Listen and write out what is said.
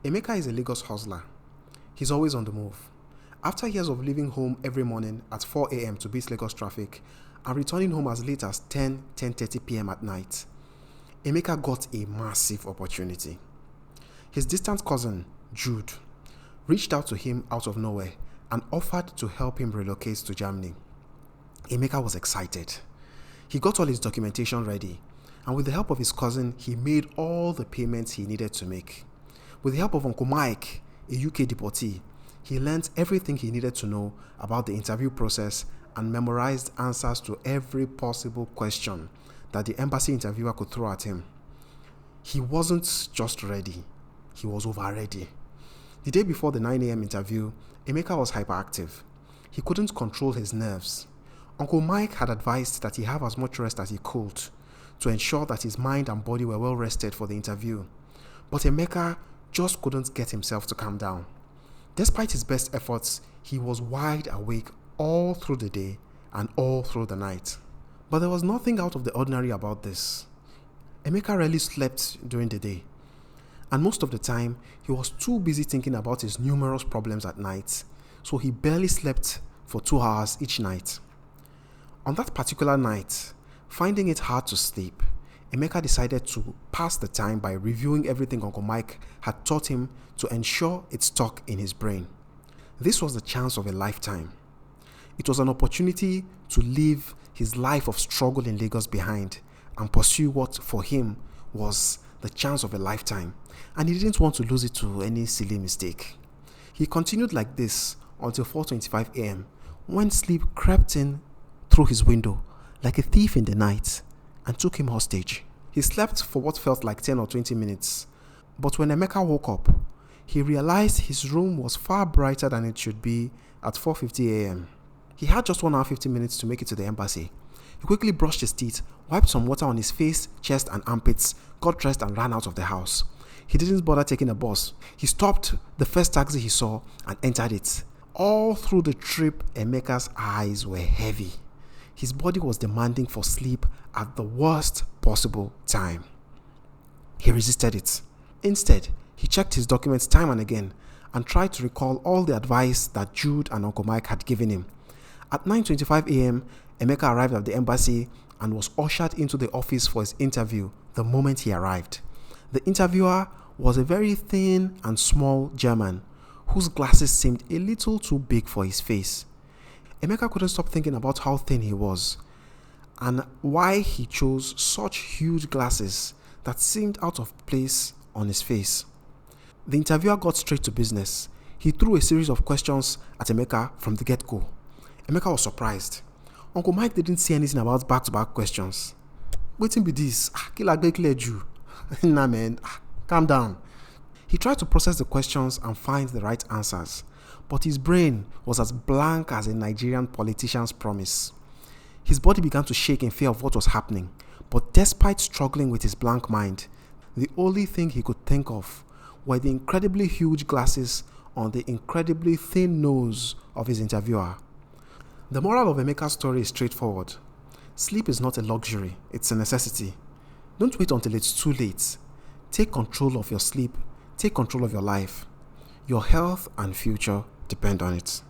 Emeka is a Lagos hustler. He's always on the move. After years of leaving home every morning at 4 a.m. to beat Lagos traffic and returning home as late as 10:30 p.m. at night, Emeka got a massive opportunity. His distant cousin, Jude, reached out to him out of nowhere and offered to help him relocate to Germany. Emeka was excited. He got all his documentation ready, and with the help of his cousin, he made all the payments he needed to make. With the help of Uncle Mike, a UK deportee, he learned everything he needed to know about the interview process and memorized answers to every possible question that the embassy interviewer could throw at him. He wasn't just ready, he was over ready. The day before the 9 a.m. interview, Emeka was hyperactive. He couldn't control his nerves. Uncle Mike had advised that he have as much rest as he could to ensure that his mind and body were well rested for the interview. But Emeka just couldn't get himself to calm down. Despite his best efforts, he was wide awake all through the day and all through the night. But there was nothing out of the ordinary about this. Emeka rarely slept during the day, and most of the time, he was too busy thinking about his numerous problems at night, so he barely slept for 2 hours each night. On that particular night, finding it hard to sleep, Emeka decided to pass the time by reviewing everything Uncle Mike had taught him to ensure it stuck in his brain. This was the chance of a lifetime. It was an opportunity to leave his life of struggle in Lagos behind and pursue what for him was the chance of a lifetime, and he didn't want to lose it to any silly mistake. He continued like this until 4:25 a.m. when sleep crept in through his window like a thief in the night and took him hostage. He slept for what felt like 10 or 20 minutes, but when Emeka woke up, he realized his room was far brighter than it should be at 4:50 a.m. He had just 1 hour 50 minutes to make it to the embassy. He quickly brushed his teeth, wiped some water on his face, chest and armpits, got dressed and ran out of the house. He didn't bother taking a bus. He stopped the first taxi he saw and entered it. All through the trip, Emeka's eyes were heavy. His body was demanding for sleep at the worst possible time. He resisted it. Instead, he checked his documents time and again and tried to recall all the advice that Jude and Uncle Mike had given him. At 9:25 a.m., Emeka arrived at the embassy and was ushered into the office for his interview the moment he arrived. The interviewer was a very thin and small German whose glasses seemed a little too big for his face. Emeka couldn't stop thinking about how thin he was and why he chose such huge glasses that seemed out of place on his face. The interviewer got straight to business. He threw a series of questions at Emeka from the get-go. Emeka was surprised. Uncle Mike didn't say anything about back-to-back questions. Waiting be this. You. Nah man, calm down. He tried to process the questions and find the right answers, but his brain was as blank as a Nigerian politician's promise. His body began to shake in fear of what was happening, but despite struggling with his blank mind, the only thing he could think of were the incredibly huge glasses on the incredibly thin nose of his interviewer. The moral of Emeka's story is straightforward. Sleep is not a luxury, it's a necessity. Don't wait until it's too late. Take control of your sleep, take control of your life. Your health and future depend on it.